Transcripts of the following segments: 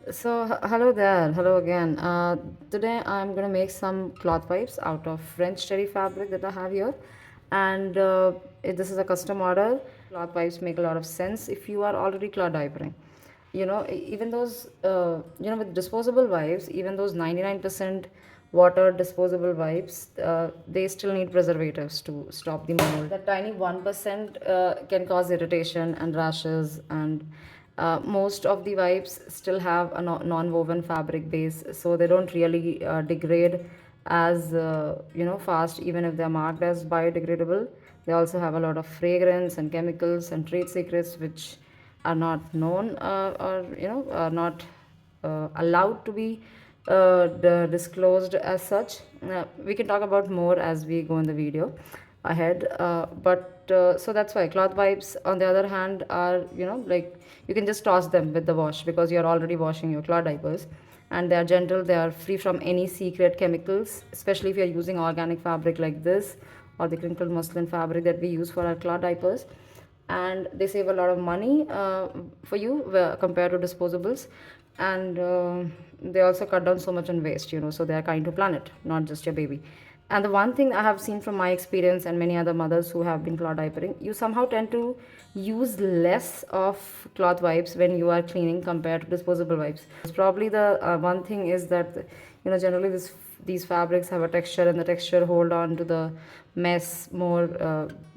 Hello there, hello again. Today I'm gonna make some cloth wipes out of French terry fabric that I have here, and this is a custom order. Cloth wipes make a lot of sense if you are already cloth diapering. Even those, with disposable wipes, even those 99% water disposable wipes, they still need preservatives to stop the mold. That tiny 1% can cause irritation and rashes, and most of the wipes still have a non-woven fabric base, so they don't really degrade as fast, even if they're marked as biodegradable. They also have a lot of fragrance and chemicals and trade secrets which are not known, or are not allowed to be disclosed as such. We can talk about more as we go in the video ahead, but so that's why cloth wipes, on the other hand, are, like, you can just toss them with the wash because you're already washing your cloth diapers, and they are gentle, they are free from any secret chemicals, especially if you're using organic fabric like this, or the crinkled muslin fabric that we use for our cloth diapers. And they save a lot of money for you compared to disposables, and they also cut down so much on waste, so they are kind to planet, not just your baby. And the one thing I have seen from my experience and many other mothers who have been cloth diapering, you somehow tend to use less of cloth wipes when you are cleaning compared to disposable wipes. It's probably the one thing is that, generally these fabrics have a texture, and the texture hold on to the mess more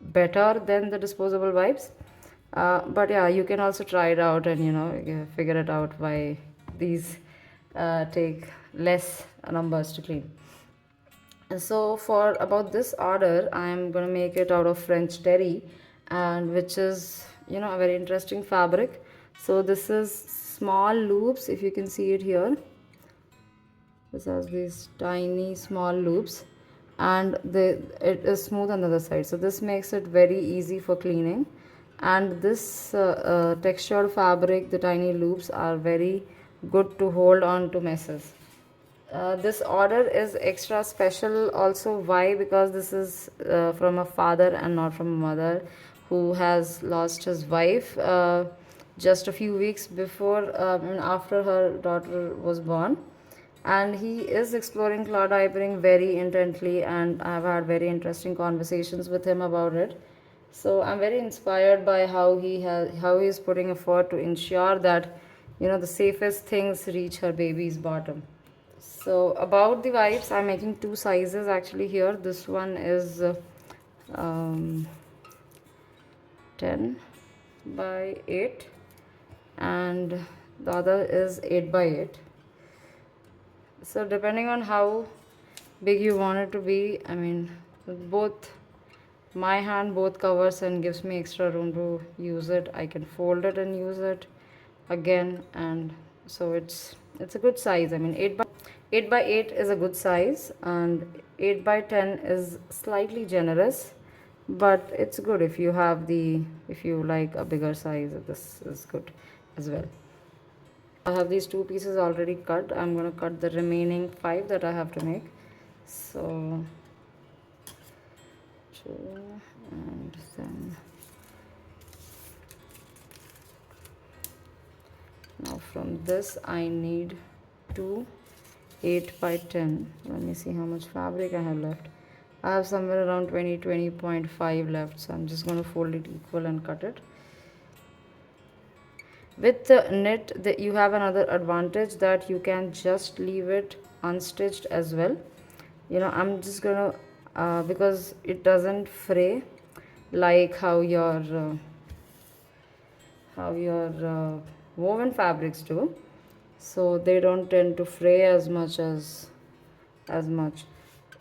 better than the disposable wipes. But yeah, you can also try it out and, figure it out why these take less numbers to clean. And so for about this order, I'm going to make it out of French terry, and which is, a very interesting fabric. So this is small loops, if you can see it here. This has these tiny small loops, and it is smooth on the other side, so this makes it very easy for cleaning. And this textured fabric, the tiny loops are very good to hold on to messes. This order is extra special also. Why? Because this is from a father and not from a mother who has lost his wife just a few weeks before, after her daughter was born. And he is exploring cloud diapering very intently, and I've had very interesting conversations with him about it. So I'm very inspired by how he's putting effort to ensure that, the safest things reach her baby's bottom. So about the wipes, I'm making two sizes actually here. This one is um, 10 by 8, and the other is 8 by 8. So depending on how big you want it to be, I mean, both my hand both covers and gives me extra room to use it. I can fold it and use it again, and so it's a good size. I mean, 8 by 8 is a good size, and 8 by 10 is slightly generous, but it's good if you like a bigger size. This is good as well. I have these two pieces already cut. I'm going to cut the remaining 5 that I have to make. So 2, and then now from this I need 2 8 by 10. Let me see how much fabric I have left. I have somewhere around 20.5 left, so I'm just going to fold it equal and cut it. With the knit, you have another advantage that you can just leave it unstitched as well. I'm just gonna because it doesn't fray like how your woven fabrics do, so they don't tend to fray as much.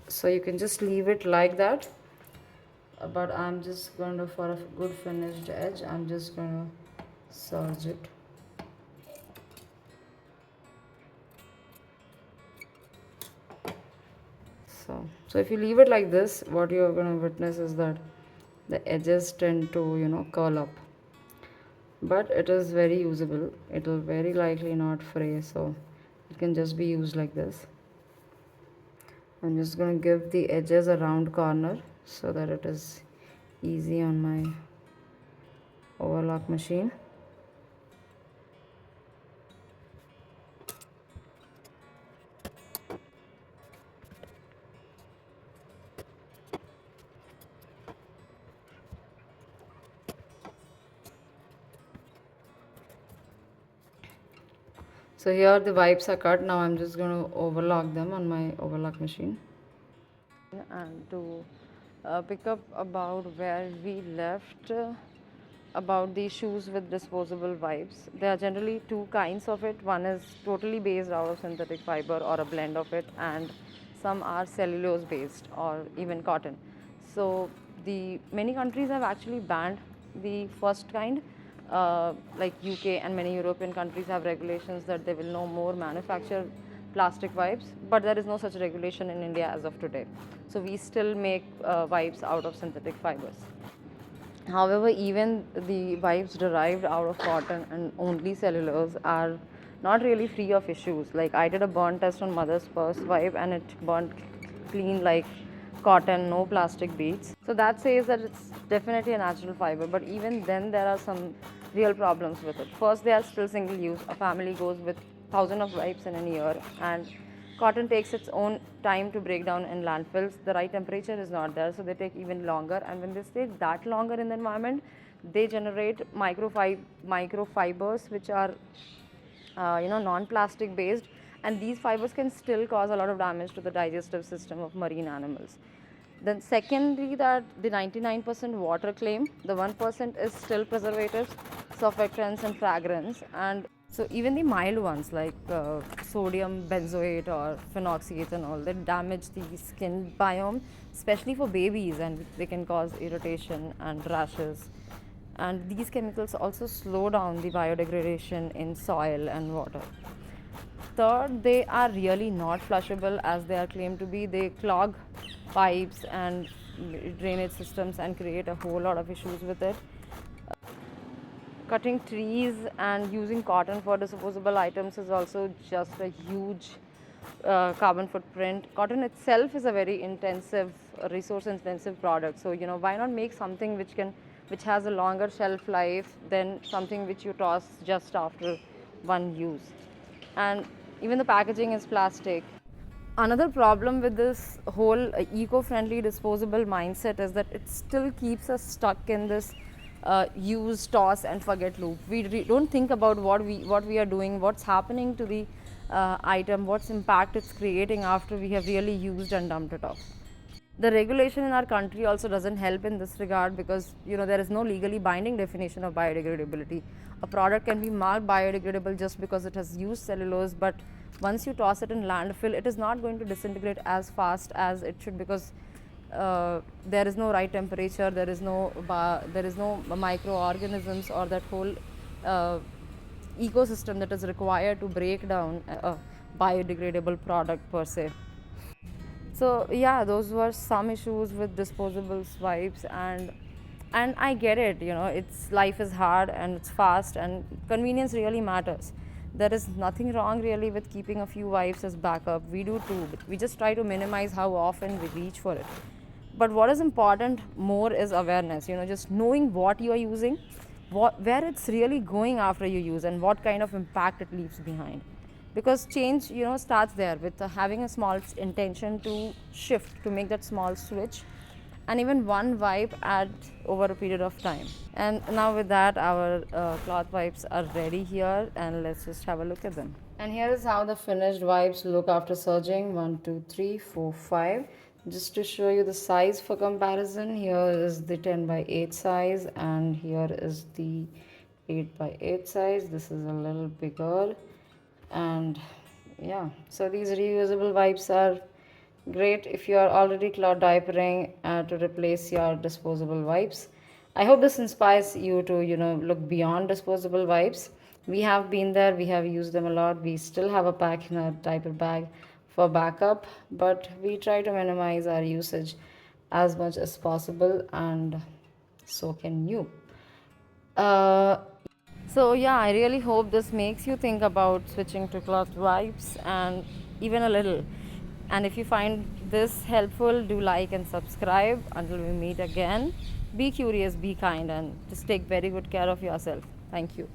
So you can just leave it like that. But I'm just going to, for a good finished edge, I'm just going to serge it. So if you leave it like this, what you're going to witness is that the edges tend to, curl up, but it is very usable. It will very likely not fray, so it can just be used like this. I'm just going to give the edges a round corner so that it is easy on my overlock machine. So here the wipes are cut. Now I'm just going to overlock them on my overlock machine. And to pick up about where we left, about the issues with disposable wipes. There are generally two kinds of it. One is totally based out of synthetic fiber or a blend of it, and some are cellulose based or even cotton. So the many countries have actually banned the first kind, like UK and many European countries have regulations that they will no more manufacture plastic wipes, but there is no such regulation in India as of today. So we still make wipes out of synthetic fibers. However, even the wipes derived out of cotton and only cellulose are not really free of issues. Like I did a burn test on mother's first wipe and it burnt clean like cotton, no plastic beads. So that says that it's definitely a natural fiber, but even then there are some real problems with it. First, they are still single use. A family goes with thousands of wipes in a year, and cotton takes its own time to break down in landfills. The right temperature is not there, so they take even longer. And when they stay that longer in the environment, they generate microfibers, which are non-plastic based, and these fibers can still cause a lot of damage to the digestive system of marine animals. Then secondly, that the 99% water claim, the 1% is still preservatives, surfactants and fragrance. And so even the mild ones like sodium benzoate or phenoxyethanol, they damage the skin biome, especially for babies, and they can cause irritation and rashes. And these chemicals also slow down the biodegradation in soil and water. Third, they are really not flushable as they are claimed to be. They clog pipes and drainage systems and create a whole lot of issues with it. Cutting trees and using cotton for disposable items is also just a huge carbon footprint. Cotton itself is a very intensive, resource intensive product. So, why not make something which has a longer shelf life than something which you toss just after one use. And even the packaging is plastic. Another problem with this whole eco-friendly disposable mindset is that it still keeps us stuck in this use, toss and forget loop. We don't think about what we are doing, what's happening to the item, what's impact it's creating after we have really used and dumped it off. The regulation in our country also doesn't help in this regard, because there is no legally binding definition of biodegradability. A product can be marked biodegradable just because it has used cellulose, but once you toss it in landfill, it is not going to disintegrate as fast as it should, because there is no right temperature, there is no microorganisms or that whole ecosystem that is required to break down a biodegradable product per se. So yeah, those were some issues with disposable wipes, and I get it. It's life is hard and it's fast, and convenience really matters. There is nothing wrong really with keeping a few wipes as backup. We do too, but we just try to minimize how often we reach for it. But what is important more is awareness. Just knowing what you are using, where it's really going after you use, and what kind of impact it leaves behind. Because change starts there with having a small intention to shift, to make that small switch, and even one wipe add over a period of time. And now with that, our cloth wipes are ready here, and let's just have a look at them. And here is how the finished wipes look after serging. 1 2 3 4 5. Just to show you the size for comparison, here is the 10 by 8 size, and here is the 8 by 8 size. This is a little bigger. And yeah, so these reusable wipes are great if you are already cloth diapering to replace your disposable wipes. I hope this inspires you to look beyond disposable wipes. We have been there, we have used them a lot. We still have a pack in our diaper bag for backup, but we try to minimize our usage as much as possible, and so can you. So yeah, I really hope this makes you think about switching to cloth wipes, and even a little. And if you find this helpful, do like and subscribe. Until we meet again, be curious, be kind, and just take very good care of yourself. Thank you.